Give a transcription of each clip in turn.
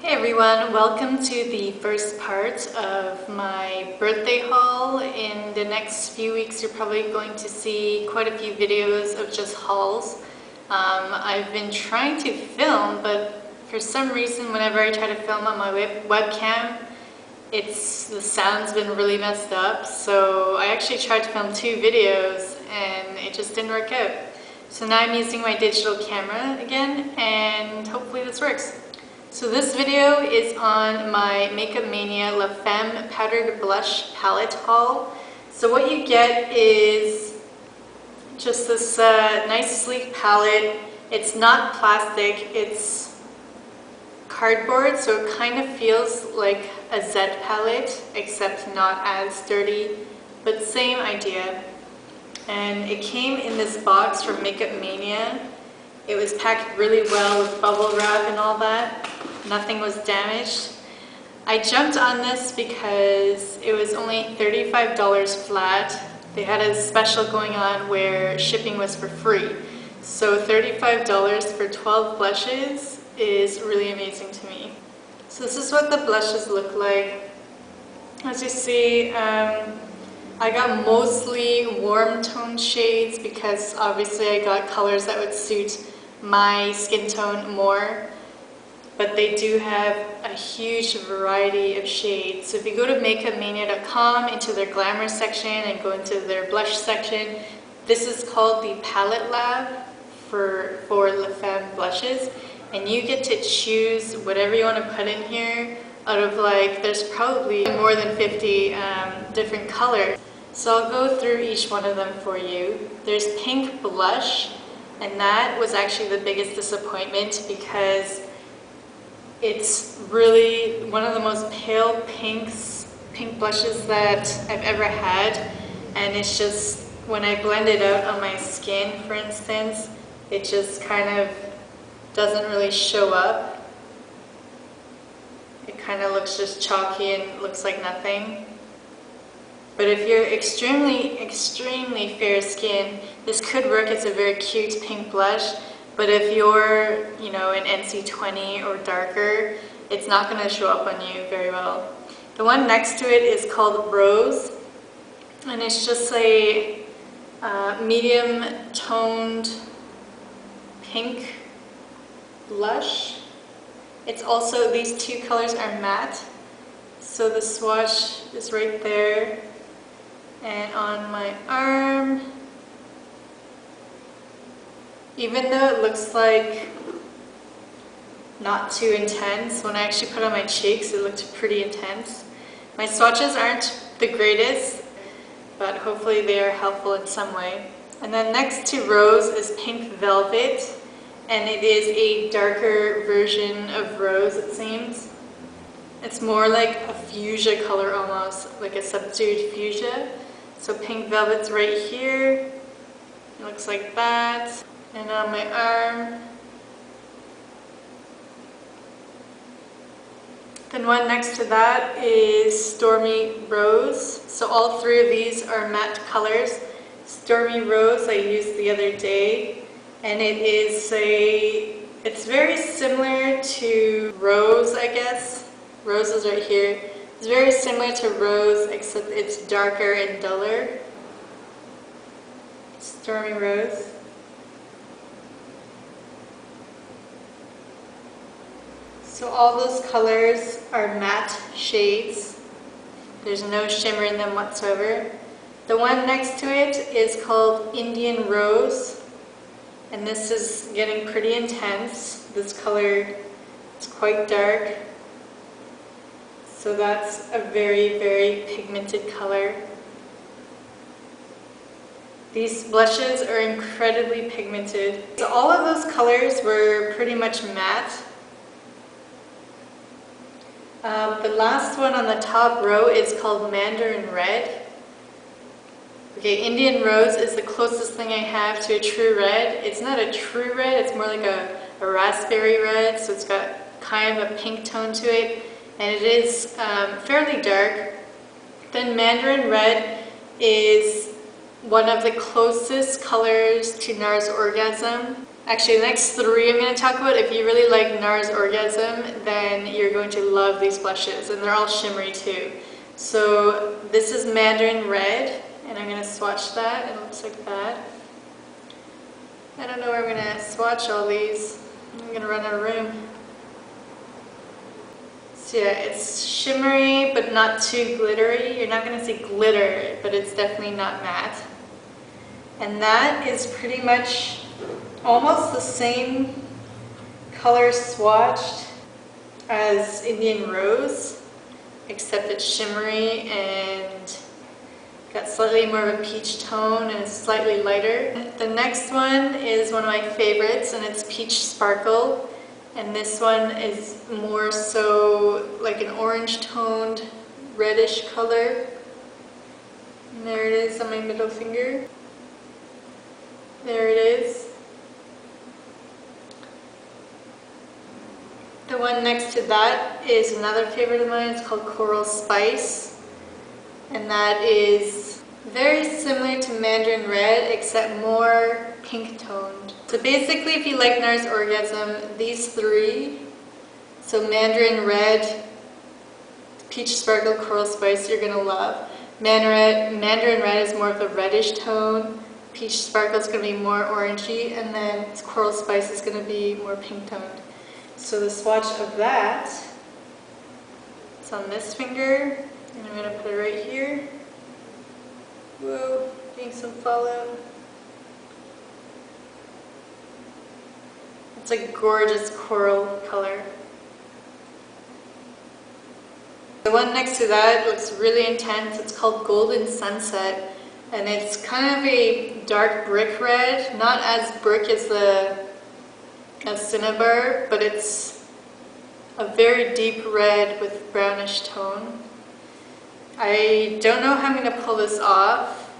Hey everyone, welcome to the first part of my birthday haul. In the next few weeks you're probably going to see quite a few videos of just hauls. I've been trying to film, but for some reason whenever I try to film on my webcam, the sound's been really messed up. So I actually tried to film 2 videos and it just didn't work out. So now I'm using my digital camera again and hopefully this works. So this video is on my Makeup Mania La Femme Powdered Blush Palette haul. So what you get is just this nice sleek palette. It's not plastic, it's cardboard, so it kind of feels like a Z palette, except not as sturdy, but same idea. And it came in this box from Makeup Mania. It was packed really well with bubble wrap and all that. Nothing was damaged. I jumped on this because it was only $35 flat. They had a special going on where shipping was for free. So $35 for 12 blushes is really amazing to me. So this is what the blushes look like. As you see, I got mostly warm tone shades because obviously I got colors that would suit my skin tone more. But they do have a huge variety of shades. So if you go to makeupmania.com into their glamour section and go into their blush section, this is called the Palette Lab for La Femme blushes. And you get to choose whatever you want to put in here out of there's probably more than 50 different colors. So I'll go through each one of them for you. There's pink blush, and that was actually the biggest disappointment because it's really one of the most pale pink blushes that I've ever had, and it's just, when I blend it out on my skin, for instance, it just kind of doesn't really show up. It kind of looks just chalky and looks like nothing. But if you're extremely fair skin, this could work as a very cute pink blush. But if you're, an NC20 or darker, it's not going to show up on you very well. The one next to it is called Rose, and it's just a medium toned pink blush. It's also, these 2 colors are matte, so the swatch is right there. And on my arm, even though it looks like not too intense, when I actually put on my cheeks it looked pretty intense. My swatches aren't the greatest, but hopefully they are helpful in some way. And then next to Rose is Pink Velvet, and it is a darker version of Rose, it seems. It's more like a fuchsia color almost, like a subdued fuchsia. So Pink Velvet's right here. It looks like that. And on my arm. Then one next to that is Stormy Rose. So all 3 of these are matte colors. Stormy Rose I used the other day, and it's very similar to Rose, I guess. Rose is right here. It's very similar to Rose, except it's darker and duller. Stormy Rose. So all those colors are matte shades. There's no shimmer in them whatsoever. The one next to it is called Indian Rose, and this is getting pretty intense. This color is quite dark. So that's a very pigmented color. These blushes are incredibly pigmented. So all of those colors were pretty much matte. The last one on the top row is called Mandarin Red. Okay, Indian Rose is the closest thing I have to a true red. It's not a true red, it's more like a raspberry red, so it's got kind of a pink tone to it, and it is fairly dark. Then Mandarin Red is one of the closest colors to NARS Orgasm. Actually, the next 3 I'm going to talk about, if you really like NARS Orgasm, then you're going to love these blushes, and they're all shimmery too. So this is Mandarin Red, and I'm going to swatch that. It looks like that. I don't know where I'm going to swatch all these. I'm going to run out of room. So yeah, it's shimmery but not too glittery. You're not going to see glitter, but it's definitely not matte. And that is pretty much almost the same color swatched as Indian Rose, except it's shimmery and got slightly more of a peach tone and it's slightly lighter. The next one is one of my favorites, and it's Peach Sparkle. And this one is more so like an orange toned reddish color. And there it is on my middle finger. There it is. The one next to that is another favorite of mine. It's called Coral Spice. And that is very similar to Mandarin Red, except more pink toned. So basically, if you like NARS Orgasm, these three, so Mandarin Red, Peach Sparkle, Coral Spice, you're gonna love. Mandarin Red is more of a reddish tone, Peach Sparkle is gonna be more orangey, and then Coral Spice is gonna be more pink toned. So the swatch of that, it's on this finger, and I'm gonna put it right here. Whoa, getting some fallout. It's a gorgeous coral color. The one next to that looks really intense. It's called Golden Sunset, and it's kind of a dark brick red, not as brick as Cinnabar, but it's a very deep red with brownish tone. I don't know how I'm going to pull this off.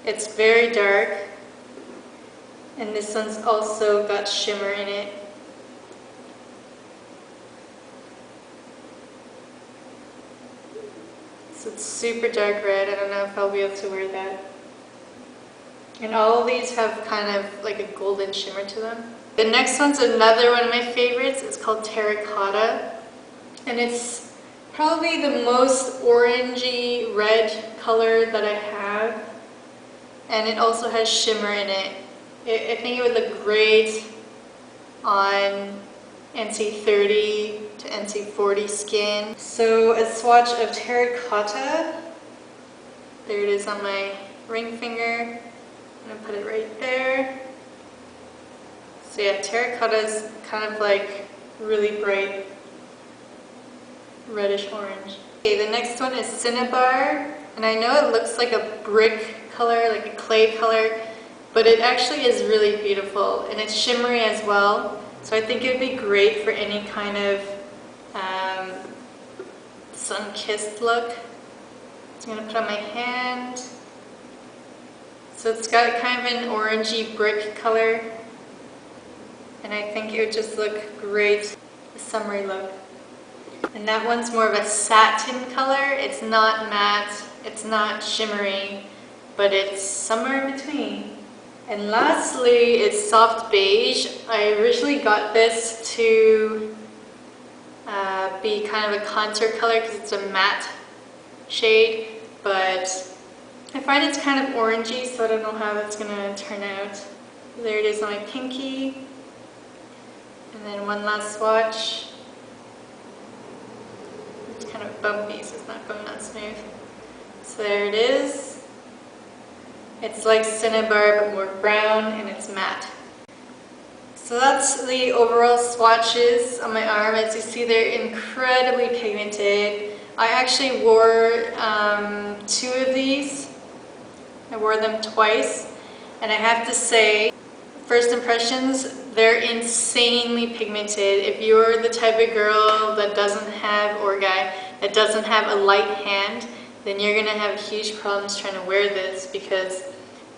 It's very dark, and this one's also got shimmer in it. So it's super dark red. I don't know if I'll be able to wear that. And all of these have kind of like a golden shimmer to them. The next one's another one of my favorites. It's called Terracotta, and it's probably the most orangey red color that I have, and it also has shimmer in it. I think it would look great on NC30 to NC40 skin. So a swatch of Terracotta. There it is on my ring finger. I'm gonna put it right there. So yeah, Terracotta is kind of like really bright reddish orange. Okay, the next one is Cinnabar, and I know it looks like a brick color, like a clay color, but it actually is really beautiful, and it's shimmery as well. So I think it would be great for any kind of sun-kissed look. So I'm going to put on my hand. So it's got kind of an orangey brick color, and I think it would just look great, a summery look. And that one's more of a satin color. It's not matte, it's not shimmery, but it's somewhere in between. And lastly, it's soft beige. I originally got this to be kind of a contour color because it's a matte shade, but I find it's kind of orangey, so I don't know how that's going to turn out. There it is on my pinky. And then one last swatch. It's kind of bumpy, so it's not going that smooth. So there it is. It's like Cinnabar but more brown, and it's matte. So that's the overall swatches on my arm. As you see, they're incredibly pigmented. I actually wore 2 of these. I wore them twice, and I have to say, first impressions, they're insanely pigmented. If you're the type of girl that doesn't have, or guy that doesn't have a light hand, then you're gonna have huge problems trying to wear this, because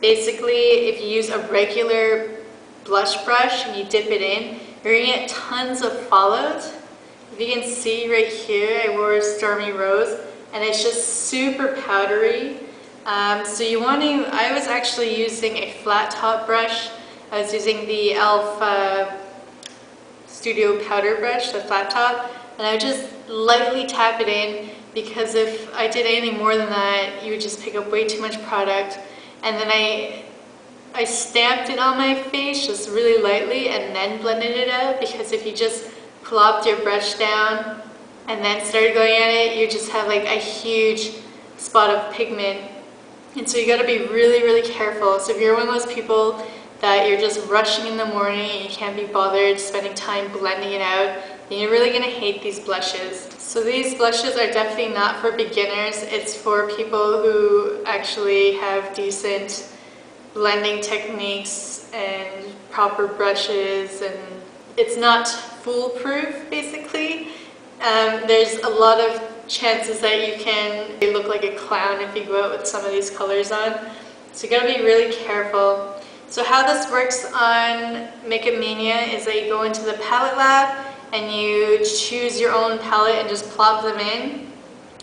basically if you use a regular blush brush and you dip it in, you're gonna get tons of fallout. If you can see right here, I wore Stormy Rose, and it's just super powdery. So you want to, I was actually using a flat top brush. I was using the e.l.f. Studio Powder Brush, the flat top, and I would just lightly tap it in, because if I did anything more than that, you would just pick up way too much product. And then I stamped it on my face just really lightly and then blended it out, because if you just plopped your brush down and then started going at it, you just have like a huge spot of pigment. And so you got to be really, really careful. So if you're one of those people that you're just rushing in the morning and you can't be bothered spending time blending it out, then you're really going to hate these blushes. So these blushes are definitely not for beginners. It's for people who actually have decent blending techniques and proper brushes, and it's not foolproof basically. There's a lot of chances that you can look like a clown if you go out with some of these colors on. So you gotta be really careful. So how this works on Makeup Mania is that you go into the palette lab and you choose your own palette and just plop them in.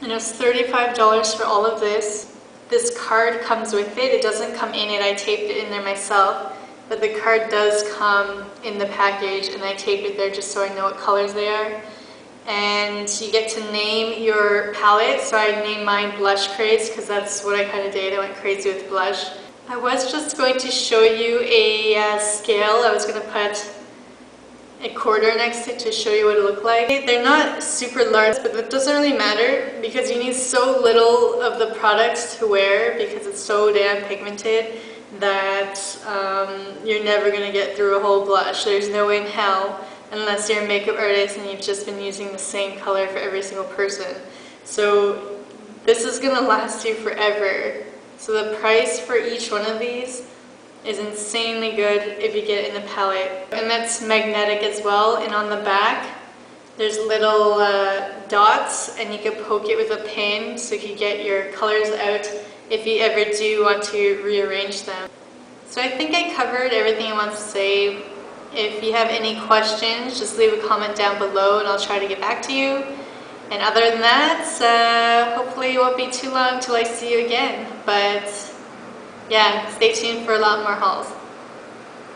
And it's $35 for all of this. This card comes with it. It doesn't come in it. I taped it in there myself. But the card does come in the package, and I taped it there just so I know what colors they are. And you get to name your palette. So I named mine Blush Craze because that's what I kind of did. I went crazy with blush. I was just going to show you a scale. I was going to put a quarter next to it to show you what it looked like. They're not super large, but that doesn't really matter because you need so little of the product to wear because it's so damn pigmented that you're never going to get through a whole blush. There's no way in hell, unless you're a makeup artist and you've just been using the same color for every single person. So this is going to last you forever. So the price for each one of these is insanely good if you get it in the palette. And that's magnetic as well, and on the back there's little dots, and you can poke it with a pin so you can get your colors out if you ever do want to rearrange them. So I think I covered everything I want to say. If you have any questions, just leave a comment down below and I'll try to get back to you. And other than that, hopefully it won't be too long till I see you again. But yeah, stay tuned for a lot more hauls.